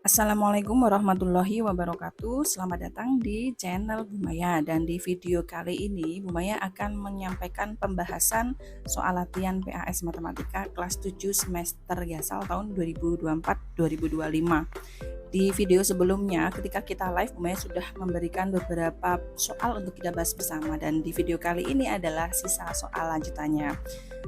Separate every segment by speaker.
Speaker 1: Assalamualaikum warahmatullahi wabarakatuh. Selamat datang di channel Bumaya, dan di video kali ini Bumaya akan menyampaikan pembahasan soal latihan PAS Matematika kelas 7 semester Yasal tahun 2024-2025. Di video sebelumnya ketika kita live, Bumaya sudah memberikan beberapa soal untuk kita bahas bersama, dan di video kali ini adalah sisa soal lanjutannya.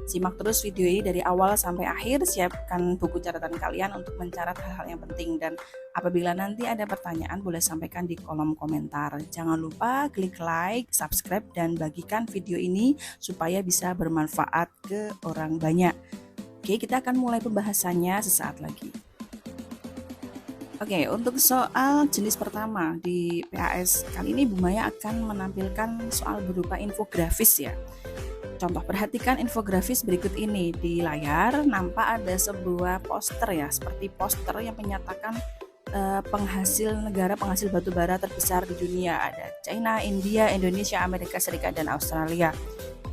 Speaker 1: Simak terus video ini dari awal sampai akhir, siapkan buku catatan kalian untuk mencatat hal-hal yang penting, dan apabila nanti ada pertanyaan boleh sampaikan di kolom komentar. Jangan lupa klik like, subscribe, dan bagikan video ini supaya bisa bermanfaat ke orang banyak. Oke, kita akan mulai pembahasannya sesaat lagi. Oke, untuk soal jenis pertama di PAS kali ini Bumaya akan menampilkan soal berupa infografis ya. Contoh, perhatikan infografis berikut ini. Di layar nampak ada sebuah poster ya, seperti poster yang menyatakan negara penghasil batu bara terbesar di dunia. Ada China, India, Indonesia, Amerika Serikat, dan Australia.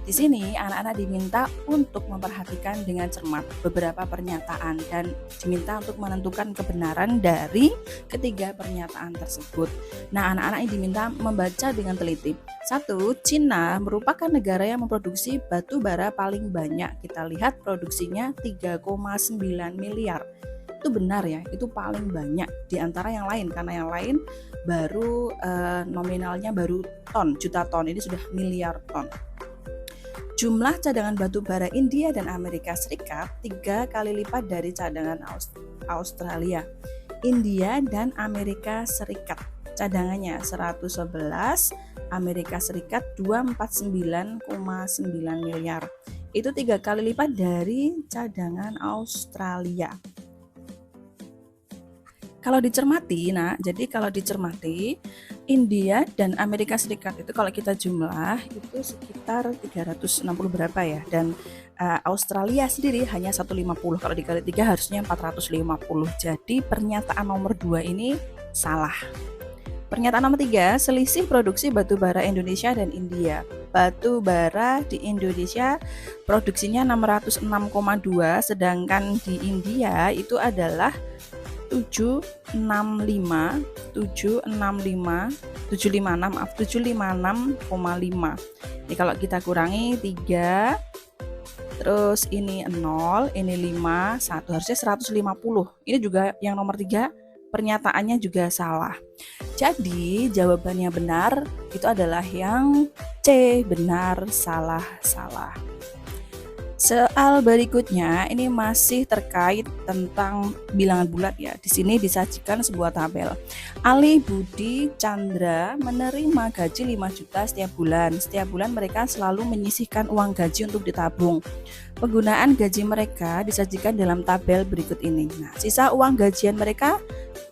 Speaker 1: Di sini anak-anak diminta untuk memperhatikan dengan cermat beberapa pernyataan dan diminta untuk menentukan kebenaran dari ketiga pernyataan tersebut. Nah, anak-anak ini diminta membaca dengan teliti. 1. Cina merupakan negara yang memproduksi batu bara paling banyak. Kita lihat produksinya 3,9 miliar. Itu benar ya, itu paling banyak di antara yang lain, karena yang lain baru nominalnya baru ton, juta ton, ini sudah miliar ton. Jumlah cadangan batu bara India dan Amerika Serikat 3 kali lipat dari cadangan Australia. India dan Amerika Serikat cadangannya 111, Amerika Serikat 249,9 miliar. Itu 3 kali lipat dari cadangan Australia. Kalau dicermati, kalau dicermati India dan Amerika Serikat itu kalau kita jumlah itu sekitar 360 berapa ya, dan Australia sendiri hanya 150. Kalau dikali 3 harusnya 450. Jadi pernyataan nomor 2 ini salah. Pernyataan nomor 3, selisih produksi batu bara Indonesia dan India. Batu bara di Indonesia produksinya 606,2, sedangkan di India itu adalah 756,5. Ini kalau kita kurangi 3, terus ini 0, ini 5, 1, harusnya 150. Ini juga yang nomor 3 pernyataannya juga salah. Jadi jawabannya benar itu adalah yang C, benar, salah, salah. Soal berikutnya ini masih terkait tentang bilangan bulat ya. Di sini disajikan sebuah tabel. Ali, Budi, Chandra menerima gaji 5 juta setiap bulan. Setiap bulan mereka selalu menyisihkan uang gaji untuk ditabung. Penggunaan gaji mereka disajikan dalam tabel berikut ini. Nah, sisa uang gajian mereka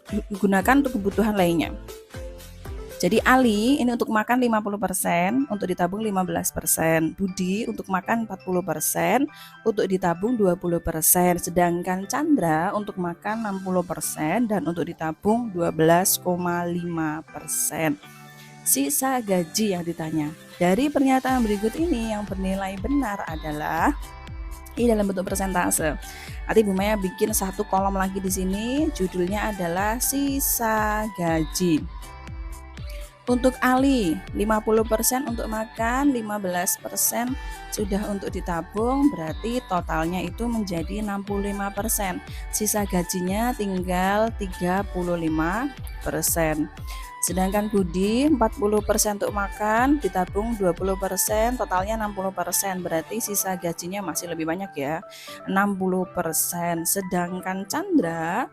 Speaker 1: digunakan untuk kebutuhan lainnya. Jadi Ali ini untuk makan 50%, untuk ditabung 15%. Budi untuk makan 40%, untuk ditabung 20%. Sedangkan Chandra untuk makan 60% dan untuk ditabung 12,5%. Sisa gaji yang ditanya. Dari pernyataan berikut ini yang bernilai benar adalah ini dalam bentuk persentase. Nanti Bumaya bikin satu kolom lagi di sini, judulnya adalah sisa gaji. Untuk Ali 50% untuk makan, 15% sudah untuk ditabung, berarti totalnya itu menjadi 65%. Sisa gajinya tinggal 35%. Sedangkan Budi 40% untuk makan, ditabung 20%, totalnya 60%, berarti sisa gajinya masih lebih banyak ya, 60%. Sedangkan Chandra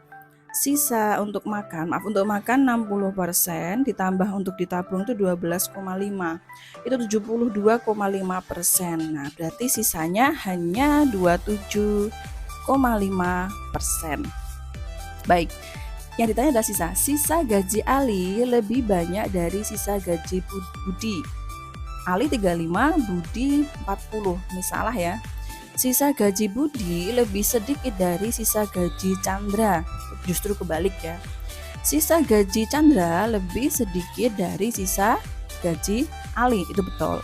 Speaker 1: sisa untuk makan 60% ditambah untuk ditabung itu 12,5, itu 72,5%. Nah, berarti sisanya hanya 27,5%. Baik, yang ditanya adalah sisa gaji Ali lebih banyak dari sisa gaji Budi. Ali 35, Budi 40, ini salah ya. Sisa gaji Budi lebih sedikit dari sisa gaji Chandra, justru kebalik ya. Sisa gaji Chandra lebih sedikit dari sisa gaji Ali, itu betul.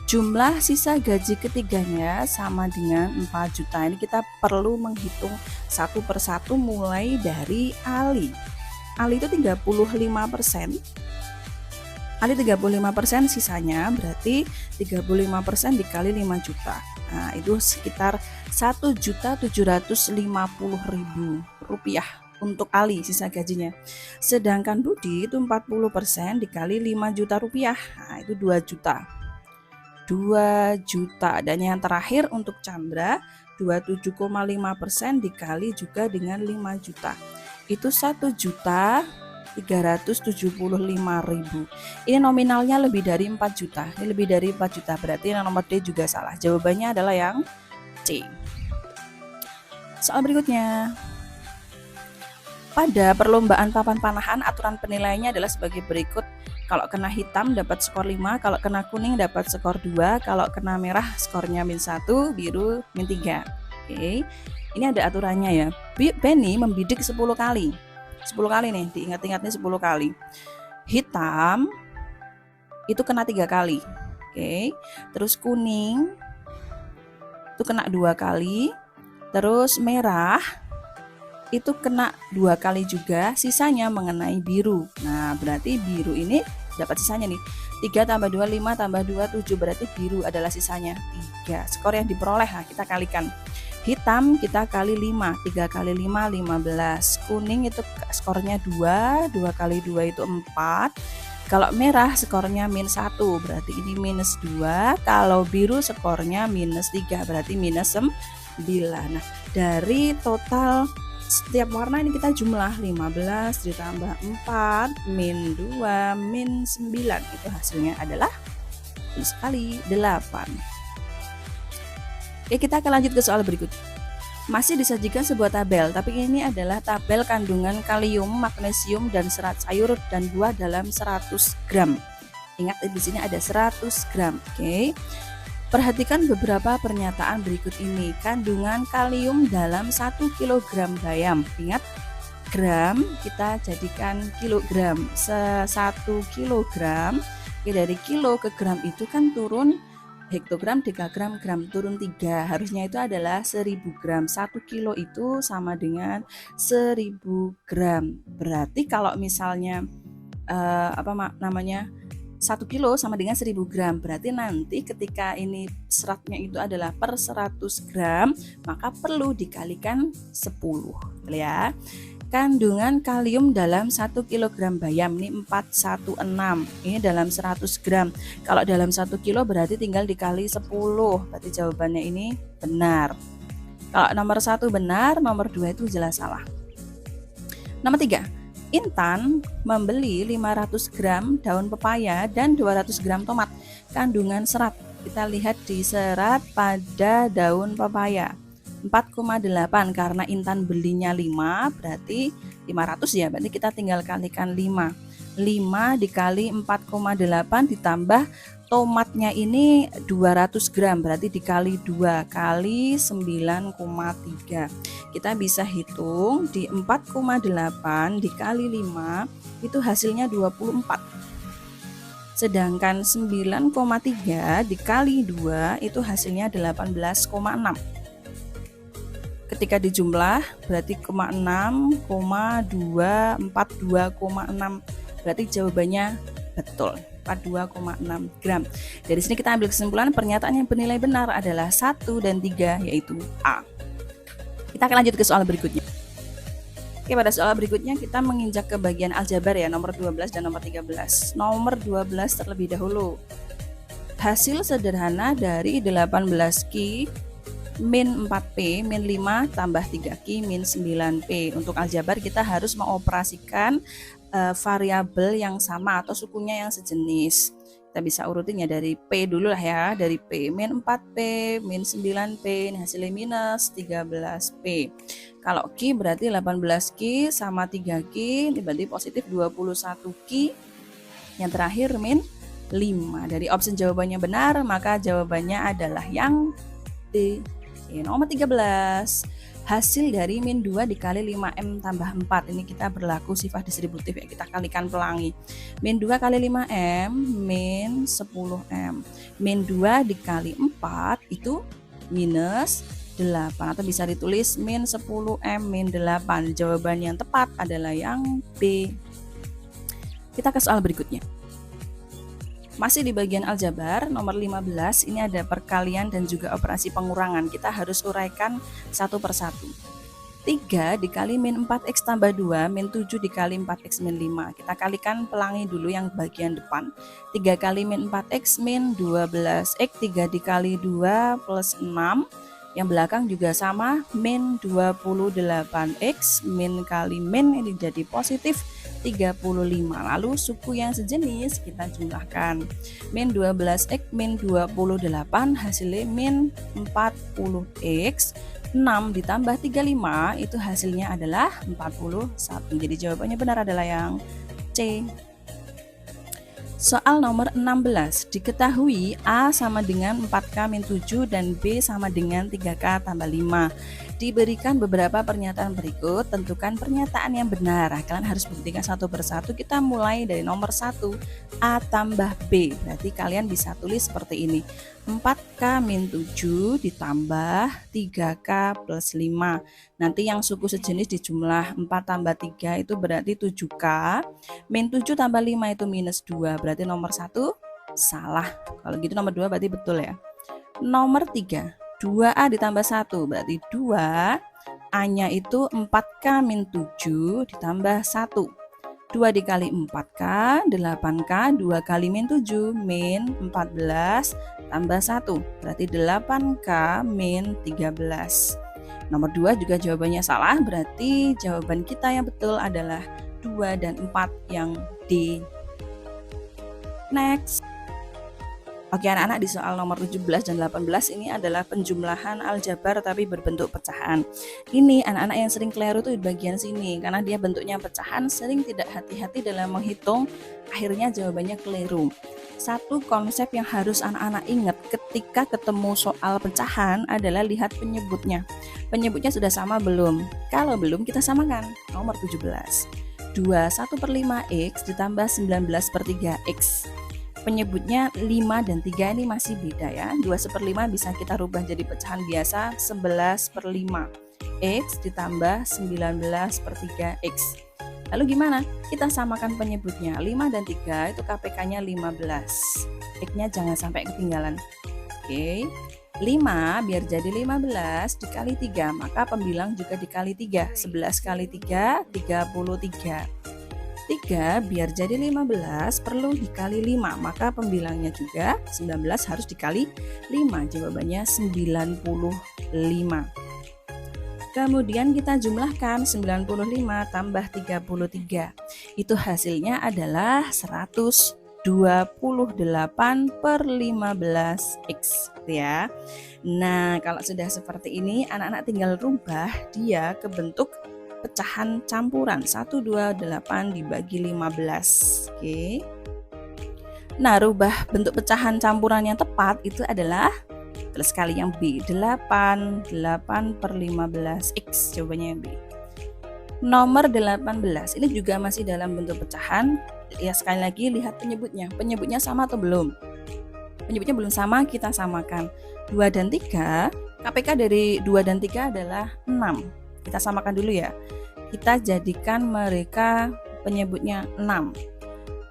Speaker 1: Jumlah sisa gaji ketiganya sama dengan 4 juta. Ini kita perlu menghitung satu persatu mulai dari Ali. Ali itu 35%. Ali 35%, sisanya berarti 35% dikali 5 juta. Nah, itu sekitar 1.750.000 rupiah untuk Ali sisa gajinya. Sedangkan Budi itu 40% dikali 5 juta rupiah. Nah, itu 2 juta. 2 juta. Dan yang terakhir untuk Chandra 27,5% dikali juga dengan 5 juta. Itu 1.375.000. Ini nominalnya lebih dari 4 juta. Ini lebih dari 4 juta, berarti yang nomor D juga salah. Jawabannya adalah yang C. Soal berikutnya. Pada perlombaan papan panahan, aturan penilaiannya adalah sebagai berikut. Kalau kena hitam dapat skor 5, kalau kena kuning dapat skor 2, kalau kena merah skornya -1, biru -3. Oke. Ini ada aturannya ya. Benny membidik 10 kali. 10 kali nih, diingat-ingat nih 10 kali. Hitam itu kena 3 kali. Oke. Terus kuning itu kena 2 kali. Terus merah itu kena 2 kali juga, sisanya mengenai biru. Nah, berarti biru ini dapat sisanya nih. 3 tambah 2, 5 tambah 2, 7, berarti biru adalah sisanya 3. Skor yang diperoleh, nah kita kalikan. Hitam kita kali 5, 3 kali 5, 15. Kuning itu skornya 2, 2 kali 2 itu 4. Kalau merah skornya -1, berarti ini -2. Kalau biru skornya -3, berarti -9. Nah, dari total setiap warna ini kita jumlah 15 ditambah 4 -2 -9, itu hasilnya adalah sekali 8. Oke, kita akan lanjut ke soal berikut. Masih disajikan sebuah tabel, tapi ini adalah tabel kandungan kalium, magnesium, dan serat sayur dan buah dalam 100 gram. Ingat di sini ada 100 gram. Oke. Perhatikan beberapa pernyataan berikut ini. Kandungan kalium dalam 1 kg bayam. Ingat, gram kita jadikan kilogram. 1 kilogram, dari kilo ke gram itu kan turun hektogram, dekagram, gram, turun 3. Harusnya itu adalah 1000 gram. 1 kilo itu sama dengan 1000 gram. Berarti kalau misalnya 1 kilo sama dengan 1000 gram. Berarti nanti ketika ini seratnya itu adalah per 100 gram, maka perlu dikalikan 10. Ya. Kandungan kalium dalam 1 kg bayam ini 416. Ini dalam 100 gram. Kalau dalam 1 kilo berarti tinggal dikali 10. Berarti jawabannya ini benar. Kalau nomor 1 benar, nomor 2 itu jelas salah. Nomor 3. Intan membeli 500 gram daun pepaya dan 200 gram tomat. Kandungan serat, kita lihat di serat pada daun pepaya 4,8, karena Intan belinya 5 berarti 500 ya, berarti kita tinggal kalikan 5 dikali 4,8 ditambah tomatnya ini 200 gram, berarti dikali 2 kali 9,3. Kita bisa hitung di 4,8 dikali 5 itu hasilnya 24. Sedangkan 9,3 dikali 2 itu hasilnya 18,6. Ketika dijumlah berarti 6,242,6. Berarti jawabannya betul. 42,6 gram. Dari sini kita ambil kesimpulan pernyataan yang bernilai benar adalah 1 dan 3, yaitu A. Kita akan lanjut ke soal berikutnya. Oke, pada soal berikutnya kita menginjak ke bagian aljabar ya, nomor 12 dan nomor 13. Nomor 12 terlebih dahulu. Hasil sederhana dari 18Q min 4P min 5 tambah 3Q min 9P. Untuk aljabar kita harus mengoperasikan variabel yang sama atau sukunya yang sejenis. Kita bisa urutin ya dari P dulu lah ya, dari P min 4P min 9P, ini hasilnya minus 13P. Kalau Q berarti 18Q sama 3Q, ini berarti positif 21Q. Yang terakhir min 5. Dari opsi jawabannya benar, maka jawabannya adalah yang D. Nomor 13. Hasil dari min 2 dikali 5M tambah 4. Ini kita berlaku sifat distributif ya, kita kalikan pelangi. Min 2 kali 5M min 10M. Min 2 dikali 4 itu minus 8 atau bisa ditulis min 10M min 8. Jawaban yang tepat adalah yang B. Kita ke soal berikutnya. Masih di bagian aljabar, nomor 15, ini ada perkalian dan juga operasi pengurangan. Kita harus uraikan satu persatu. 3 dikali min 4x tambah 2 min 7 dikali 4x min 5. Kita kalikan pelangi dulu yang bagian depan. 3 kali min 4x min 12x, 3 dikali 2 plus 6. Yang belakang juga sama, min 28x min kali min, ini jadi positif 35. Lalu suku yang sejenis kita jumlahkan. Min 12x min 28 hasilnya min 40x. 6 ditambah 35 itu hasilnya adalah 41. Jadi jawabannya benar adalah yang C. Soal nomor 16. Diketahui A sama dengan 4K min 7 dan B sama dengan 3K tambah 5. Diberikan beberapa pernyataan berikut, tentukan pernyataan yang benar. Kalian harus buktikan satu persatu. Kita mulai dari nomor 1, A tambah B. Berarti kalian bisa tulis seperti ini. 4K min 7 ditambah 3K plus 5. Nanti yang suku sejenis dijumlah 4 tambah 3 itu berarti 7K. Min 7 tambah 5 itu minus 2. Berarti nomor 1 salah. Kalau gitu nomor 2 berarti betul ya. Nomor 3. 2A ditambah 1 berarti 2, A-nya itu 4K min 7 ditambah 1. 2 dikali 4K, 8K, 2 kali min 7, min 14 tambah 1. Berarti 8K min 13. Nomor 2 juga jawabannya salah, berarti jawaban kita yang betul adalah 2 dan 4 yang D. Next. Oke anak-anak, di soal nomor 17 dan 18 ini adalah penjumlahan aljabar tapi berbentuk pecahan. Ini anak-anak yang sering keliru tuh di bagian sini, karena dia bentuknya pecahan sering tidak hati-hati dalam menghitung, akhirnya jawabannya keliru. Satu konsep yang harus anak-anak ingat ketika ketemu soal pecahan adalah lihat penyebutnya. Penyebutnya sudah sama belum? Kalau belum kita samakan. Nomor 17. 21/5x ditambah 19/3x. Penyebutnya 5 dan 3 ini masih beda ya. 2/5 bisa kita rubah jadi pecahan biasa 11/5. X ditambah 19/3x. Lalu gimana? Kita samakan penyebutnya. 5 dan 3 itu KPK-nya 15. X-nya jangan sampai ketinggalan. Oke. 5 biar jadi 15 dikali 3, maka pembilang juga dikali 3. 11 kali 3, 33. 3 biar jadi 15 perlu dikali 5, maka pembilangnya juga 19 harus dikali 5. Jawabannya 95. Kemudian kita jumlahkan 95 tambah 33. Itu hasilnya adalah 128/15x ya. Nah, kalau sudah seperti ini anak-anak tinggal rubah dia ke bentuk pecahan campuran 128 dibagi 15. Oke. Nah, rubah bentuk pecahan campuran yang tepat itu adalah tulis sekali yang B, 8/15x. Jawabannya yang B. Nomor 18 ini juga masih dalam bentuk pecahan. Ya, sekali lagi lihat penyebutnya. Penyebutnya sama atau belum? Penyebutnya belum sama, kita samakan. 2 dan 3, KPK dari 2 dan 3 adalah 6. Kita samakan dulu ya. Kita jadikan mereka penyebutnya 6.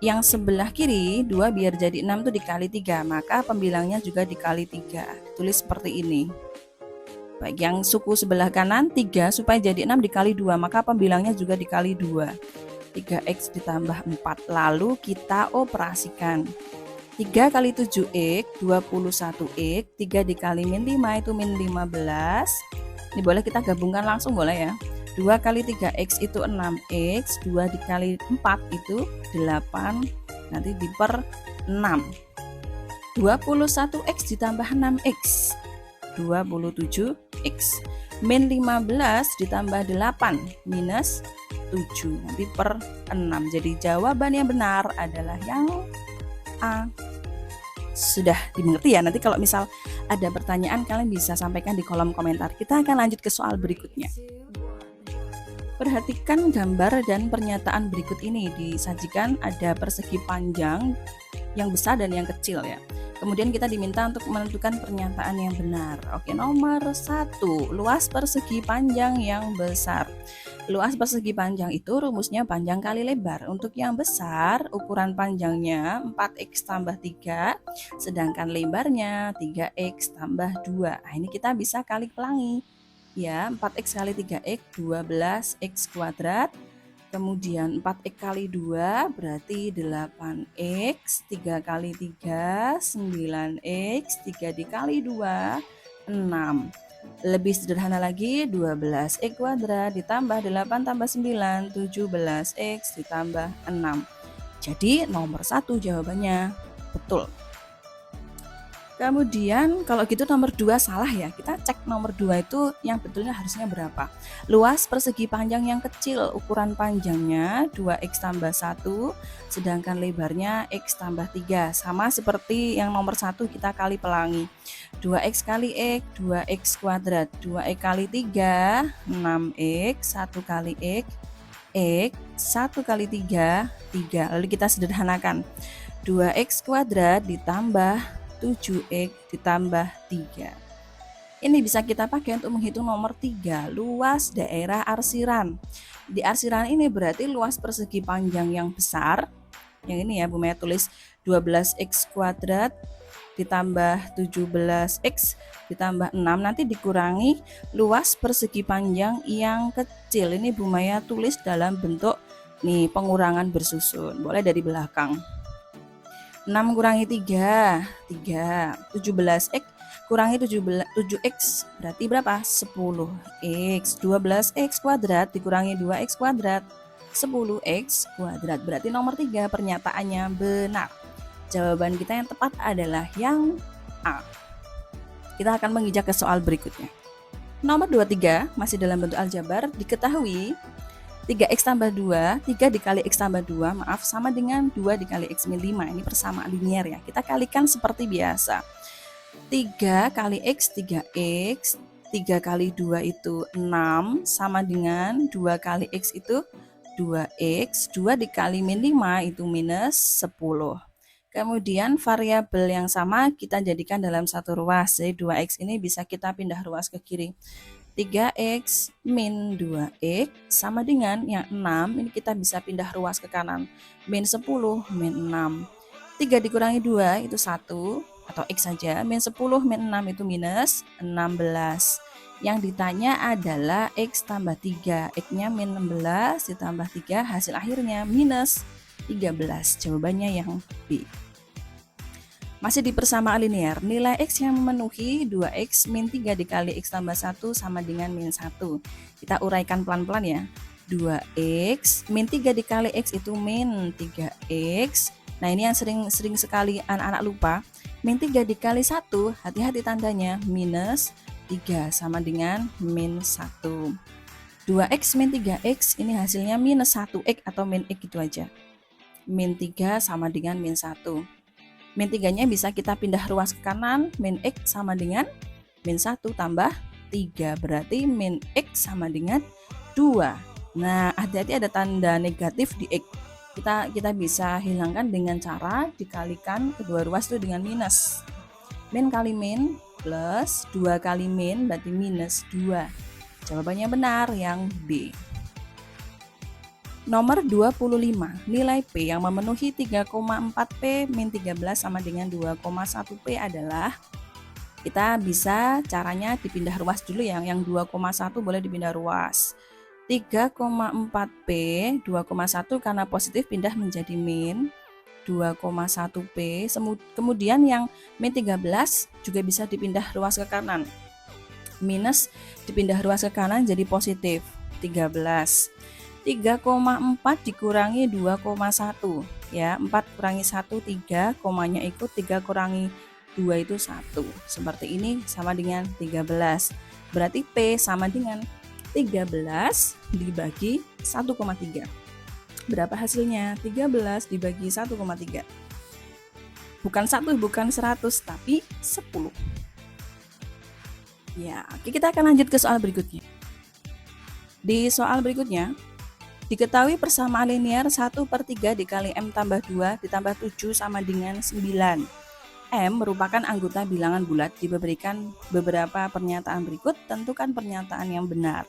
Speaker 1: Yang sebelah kiri 2 biar jadi 6 itu dikali 3, maka pembilangnya juga dikali 3. Tulis seperti ini. Baik, yang suku sebelah kanan 3 supaya jadi 6 dikali 2, maka pembilangnya juga dikali 2. 3x ditambah 4. Lalu kita operasikan. 3 kali 7x 21x, 3 dikali min 5 itu min 15. Ini boleh kita gabungkan langsung boleh ya. 2 kali 3x itu 6x, 2 dikali 4 itu 8, nanti diper 6. 21x ditambah 6x, 27x. Min 15 ditambah 8 minus 7, nanti per 6. Jadi jawaban yang benar adalah yang A. Sudah dimengerti ya. Nanti kalau misal ada pertanyaan kalian bisa sampaikan di kolom komentar. Kita akan lanjut ke soal berikutnya. Perhatikan gambar dan pernyataan berikut ini. Disajikan ada persegi panjang yang besar dan yang kecil ya. Kemudian kita diminta untuk menentukan pernyataan yang benar. Oke, nomor 1, luas persegi panjang yang besar. Luas persegi panjang itu rumusnya panjang kali lebar. Untuk yang besar, ukuran panjangnya 4x tambah 3, sedangkan lebarnya 3x tambah 2. Nah, ini kita bisa kali pelangi. Ya, 4x kali 3x, 12x kuadrat. Kemudian 4x kali 2 berarti 8x, 3 kali 3, 9x, 3 dikali 2, 6. Lebih sederhana lagi, 12x kuadrat ditambah 8 tambah 9, 17x ditambah 6. Jadi nomor 1 jawabannya betul. Kemudian kalau gitu nomor 2 salah ya. Kita cek nomor 2 itu yang betulnya harusnya berapa. Luas persegi panjang yang kecil, ukuran panjangnya 2x tambah 1, sedangkan lebarnya x tambah 3. Sama seperti yang nomor 1 kita kali pelangi. 2x kali x, 2x kuadrat. 2x kali 3, 6x, 1 kali x, 1 kali 3, 3. Lalu kita sederhanakan. 2x kuadrat ditambah 7x ditambah 3. Ini bisa kita pakai untuk menghitung nomor 3, luas daerah arsiran. Di arsiran ini berarti luas persegi panjang yang besar. Yang ini ya, Bu Maya tulis 12x kuadrat ditambah 17x ditambah 6, nanti dikurangi luas persegi panjang yang kecil. Ini Bu Maya tulis dalam bentuk nih pengurangan bersusun. Boleh dari belakang. 6 kurangi 3, 17x kurangi 7x berarti berapa? 10x. 12x kuadrat dikurangi 2x kuadrat, 10x kuadrat. Berarti nomor 3 pernyataannya benar. Jawaban kita yang tepat adalah yang A. Kita akan menginjak ke soal berikutnya. Nomor 23 masih dalam bentuk aljabar. Diketahui 3x tambah 2, 3 dikali x tambah 2, sama dengan 2 dikali x min 5. Ini persamaan linear ya. Kita kalikan seperti biasa. 3 kali x, 3x. 3 kali 2 itu 6, sama dengan 2 kali x itu 2x. 2 dikali min 5 itu minus 10. Kemudian variabel yang sama kita jadikan dalam satu ruas. Jadi 2x ini bisa kita pindah ruas ke kiri. 3x min 2x sama dengan yang 6, ini kita bisa pindah ruas ke kanan. Min 10 min 6. 3 dikurangi 2 itu 1 atau x saja. Min 10 min 6 itu minus 16. Yang ditanya adalah x tambah 3. X-nya min 16 ditambah 3, hasil akhirnya minus 13. Jawabannya yang B. Masih di persamaan linear, nilai x yang memenuhi 2x min 3 dikali x tambah 1 sama dengan min 1. Kita uraikan pelan-pelan ya. 2x min 3 dikali x itu min 3x. Nah, ini yang sering sekali anak-anak lupa. Min 3 dikali 1, hati-hati tandanya, minus 3 sama dengan min 1. 2x min 3x ini hasilnya minus 1x atau min x gitu aja. Min 3 sama dengan min 1. Min 3-nya bisa kita pindah ruas ke kanan, min x sama dengan min 1 tambah 3, berarti min x sama dengan 2. Nah, hati-hati ada tanda negatif di x. Kita bisa hilangkan dengan cara dikalikan kedua ruas itu dengan minus. Min kali min plus 2 kali min berarti minus 2. Jawabannya benar yang B. Nomor 25, nilai P yang memenuhi 3,4P min 13 sama dengan 2,1P adalah, kita bisa caranya dipindah ruas dulu ya. Yang 2,1 boleh dipindah ruas. 3,4P, 2,1 karena positif pindah menjadi min 2,1P. Kemudian yang min 13 juga bisa dipindah ruas ke kanan. Minus dipindah ruas ke kanan jadi positif 13. 3,4 dikurangi 2,1 ya, 4 kurangi 1 3, komanya ikut, 3 kurangi 2 itu 1. Seperti ini sama dengan 13. Berarti P sama dengan 13 dibagi 1,3. Berapa hasilnya? 13 dibagi 1,3. Bukan 1, bukan 100, tapi 10. Ya, oke, kita akan lanjut ke soal berikutnya. Di soal berikutnya, diketahui persamaan linear 1/3 dikali M tambah 2 ditambah 7 sama dengan 9. M merupakan anggota bilangan bulat. Diberikan beberapa pernyataan berikut, tentukan pernyataan yang benar.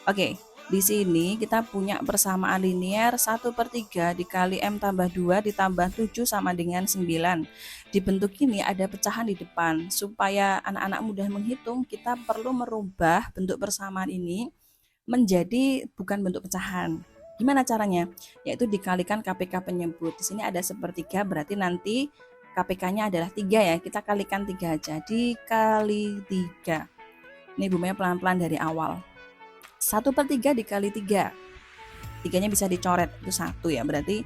Speaker 1: Oke, di sini kita punya persamaan linear 1/3 dikali M tambah 2 ditambah 7 sama dengan 9. Di bentuk ini ada pecahan di depan. Supaya anak-anak mudah menghitung, kita perlu merubah bentuk persamaan ini menjadi bukan bentuk pecahan. Gimana caranya? Yaitu dikalikan KPK penyebut. Di sini ada 1/3, berarti nanti KPK-nya adalah 3 ya. Kita kalikan 3 aja. Dikali 3. Ini Bu Maya pelan-pelan dari awal. 1/3 dikali 3. 3-nya bisa dicoret, itu 1 ya. Berarti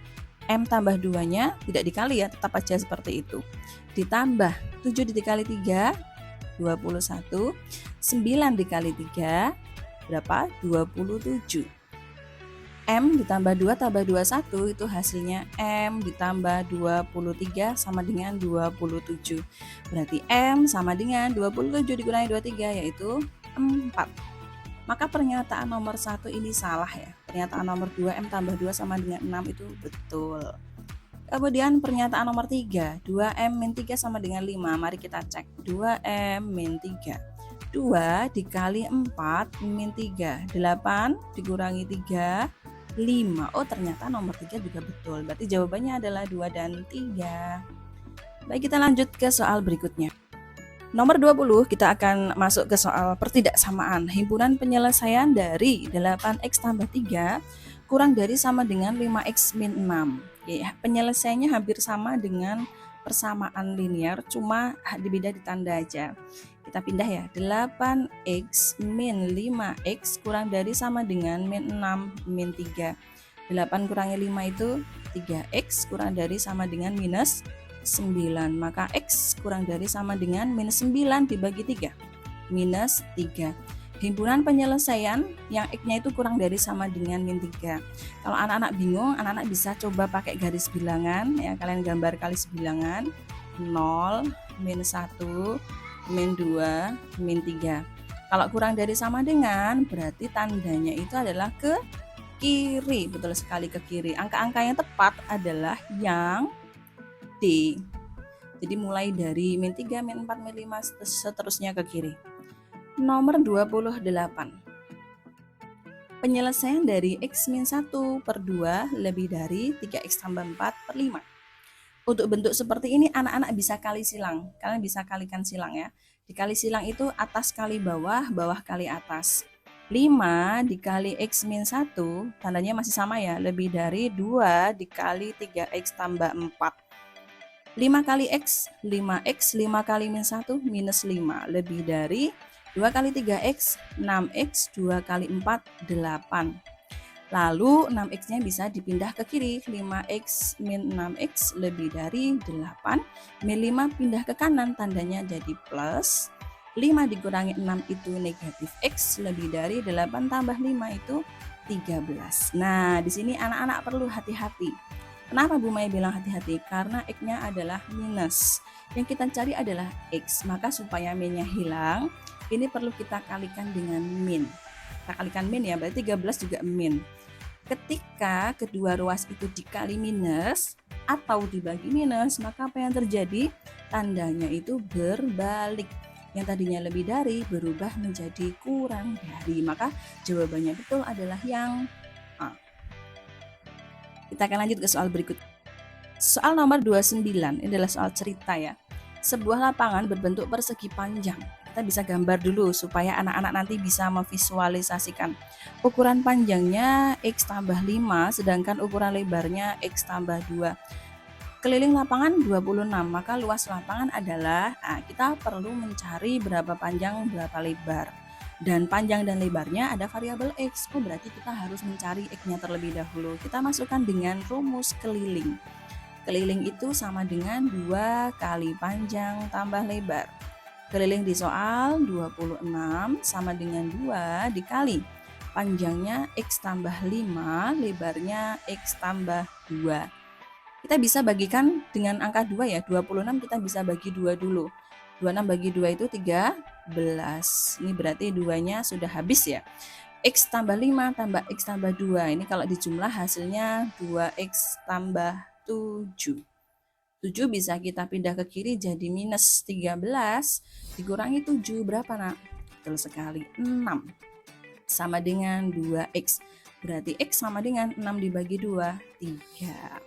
Speaker 1: M tambah 2-nya tidak dikali ya, tetap aja seperti itu. Ditambah 7 dikali 3, 21. 9 dikali 3, berapa? 27. M ditambah 2 tambah 21 itu hasilnya M ditambah 23 sama dengan 27. Berarti M sama dengan 27 dikurangi 23 yaitu 4. Maka pernyataan nomor 1 ini salah ya. Pernyataan nomor 2 M tambah 2 sama dengan 6 itu betul. Kemudian pernyataan nomor 3, 2M min 3 sama dengan 5. Mari kita cek. 2M min 3. 2 dikali 4 min 3. 8 dikurangi 3, 5. Oh, ternyata nomor 3 juga betul. Berarti jawabannya adalah 2 dan 3. Baik, kita lanjut ke soal berikutnya. Nomor 20, kita akan masuk ke soal pertidaksamaan. Himpunan penyelesaian dari 8x tambah 3 kurang dari sama dengan 5x min 6. Ya, penyelesaiannya hampir sama dengan persamaan linear, cuma beda di tanda aja. Kita pindah ya, 8x min 5x kurang dari sama dengan min 6 min 3. 8 kurangi 5 itu 3x kurang dari sama dengan minus 9. Maka x kurang dari sama dengan minus 9 dibagi 3. Minus 3. Himpunan penyelesaian yang x-nya itu kurang dari sama dengan min 3. Kalau anak-anak bingung, anak-anak bisa coba pakai garis bilangan ya. Kalian gambar garis bilangan 0, min 1, min 2, min 3. Kalau kurang dari sama dengan, berarti tandanya itu adalah ke kiri. Betul sekali, ke kiri. Angka-angka yang tepat adalah yang D. Jadi mulai dari min 3, min 4, min 5, seterusnya ke kiri. Nomor 28. Penyelesaian dari x min 1/2 lebih dari 3x tambah 4/5. Untuk bentuk seperti ini anak-anak bisa kali silang. Kalian bisa kalikan silang ya. Dikali silang itu atas kali bawah, bawah kali atas. 5 dikali x min 1, tandanya masih sama ya, lebih dari 2 dikali 3x tambah 4. 5 kali x, 5x, 5 kali min 1, minus 5. Lebih dari 2 kali 3x, 6x, 2 kali 4, 8. Lalu 6x-nya bisa dipindah ke kiri, 5x min 6x lebih dari 8, min 5 pindah ke kanan, tandanya jadi plus, 5 dikurangi 6 itu negatif x, lebih dari 8 tambah 5 itu 13. Nah, di sini anak-anak perlu hati-hati. Kenapa Bu Maya bilang hati-hati? Karena x-nya adalah minus. Yang kita cari adalah x, maka supaya min-nya hilang, ini perlu kita kalikan dengan min. Kita kalikan min ya, berarti 13 juga min. Ketika kedua ruas itu dikali minus atau dibagi minus, maka apa yang terjadi? Tandanya itu berbalik. Yang tadinya lebih dari berubah menjadi kurang dari. Maka jawabannya betul adalah yang A. Kita akan lanjut ke soal berikut. Soal nomor 29, ini adalah soal cerita ya. Sebuah lapangan berbentuk persegi panjang. Kita bisa gambar dulu supaya anak-anak nanti bisa memvisualisasikan. Ukuran panjangnya x tambah 5, sedangkan ukuran lebarnya x tambah 2. Keliling lapangan 26, maka luas lapangan adalah, kita perlu mencari berapa panjang, berapa lebar. Dan panjang dan lebarnya ada variabel x, berarti kita harus mencari x-nya terlebih dahulu. Kita masukkan dengan rumus keliling. Keliling itu sama dengan 2 kali panjang tambah lebar. Keliling di soal 26 sama dengan 2 dikali panjangnya x tambah 5, lebarnya x tambah 2. Kita bisa bagikan dengan angka 2 ya, 26 kita bisa bagi 2 dulu. 26 bagi 2 itu 13. Ini berarti 2-nya sudah habis ya. X tambah 5 tambah X tambah 2. Ini kalau dijumlah hasilnya 2X tambah 7. 7 bisa kita pindah ke kiri jadi minus 13 dikurangi 7 berapa nak? Betul sekali, 6 sama dengan 2x. Berarti x sama dengan 6 dibagi 2, 3.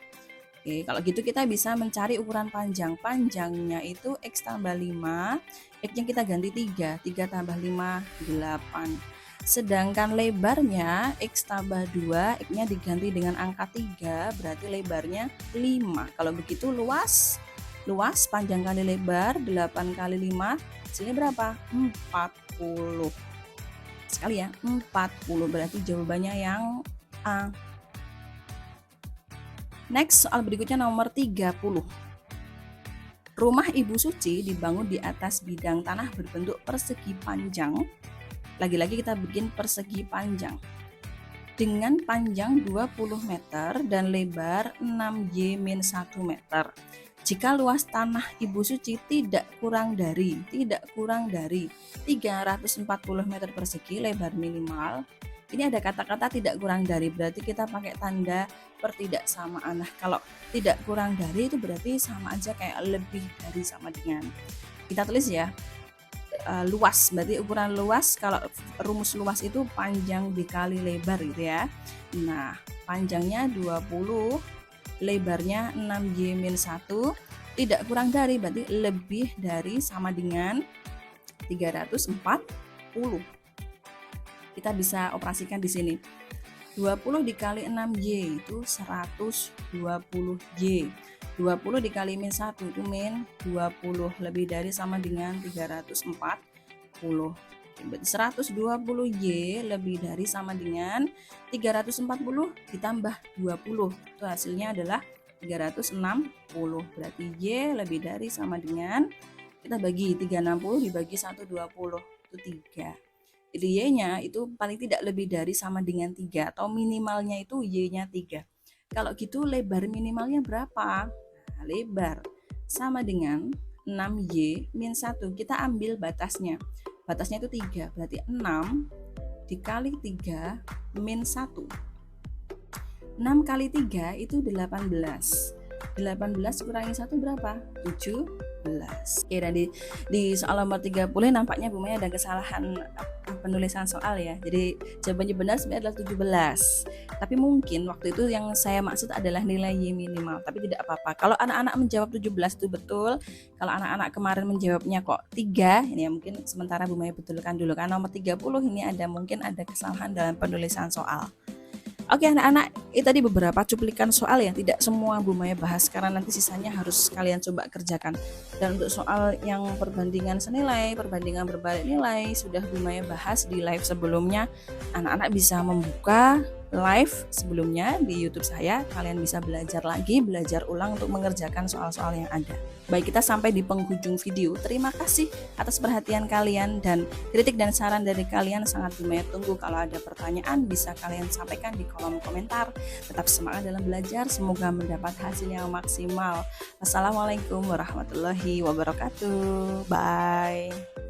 Speaker 1: Oke, kalau gitu kita bisa mencari ukuran panjang. Panjangnya itu x tambah 5, x-nya kita ganti 3, 3 tambah 5, 8. Sedangkan lebarnya x tambah 2, x-nya diganti dengan angka 3, berarti lebarnya 5. Kalau begitu luas panjang kali lebar, 8 kali 5, hasilnya berapa? 40. Sekali ya, 40, berarti jawabannya yang A. Next, soal berikutnya nomor 30. Rumah Ibu Suci dibangun di atas bidang tanah berbentuk persegi panjang. Lagi-lagi kita bikin persegi panjang. Dengan panjang 20 meter dan lebar 6Y-1 meter. Jika luas tanah Ibu Suci tidak kurang dari 340 meter persegi lebar minimal. Ini ada kata-kata tidak kurang dari, berarti kita pakai tanda pertidaksamaan. Nah, kalau tidak kurang dari itu berarti sama aja kayak lebih dari sama dengan. Kita tulis ya, luas, berarti ukuran luas, kalau rumus luas itu panjang dikali lebar gitu ya. Nah, panjangnya 20, lebarnya 6Y-1, tidak kurang dari, berarti lebih dari sama dengan 340. Kita bisa operasikan di sini. 20 dikali 6Y itu 120Y. 20 dikali min 1 itu min 20, lebih dari sama dengan 340. Berarti 120Y lebih dari sama dengan 340 ditambah 20. Itu hasilnya adalah 360. Berarti Y lebih dari sama dengan, kita bagi 360 dibagi 120 itu 3. Jadi Y-nya itu paling tidak lebih dari sama dengan 3 atau minimalnya itu Y-nya 3. Kalau gitu lebar minimalnya berapa? Nah, lebar sama dengan 6Y min 1. Kita ambil batasnya. Batasnya itu 3, berarti 6 dikali 3 min 1. 6 kali 3 itu 18. 18 kurangi 1 berapa? 17. Oke, dan di soal nomor 30 nampaknya Bu Maya ada kesalahan penulisan soal ya. Jadi jawabannya benar sebenarnya adalah 17. Tapi mungkin waktu itu yang saya maksud adalah nilai Y minimal. Tapi tidak apa-apa. Kalau anak-anak menjawab 17 itu betul. Kalau anak-anak kemarin menjawabnya kok 3, ini ya mungkin sementara Bu Maya betulkan dulu. Karena nomor 30 ini mungkin ada kesalahan dalam penulisan soal. Oke anak-anak, itu tadi beberapa cuplikan soal ya, tidak semua Bu Maya bahas karena nanti sisanya harus kalian coba kerjakan. Dan untuk soal yang perbandingan senilai, perbandingan berbalik nilai sudah Bu Maya bahas di live sebelumnya. Anak-anak bisa membuka live sebelumnya di YouTube saya, kalian bisa belajar lagi, belajar ulang untuk mengerjakan soal-soal yang ada. Baik, kita sampai di penghujung video. Terima kasih atas perhatian kalian dan kritik dan saran dari kalian sangat Bu Maya tunggu. Kalau ada pertanyaan bisa kalian sampaikan di kolom komentar. Tetap semangat dalam belajar, semoga mendapat hasil yang maksimal. Wassalamualaikum warahmatullahi wabarakatuh. Bye.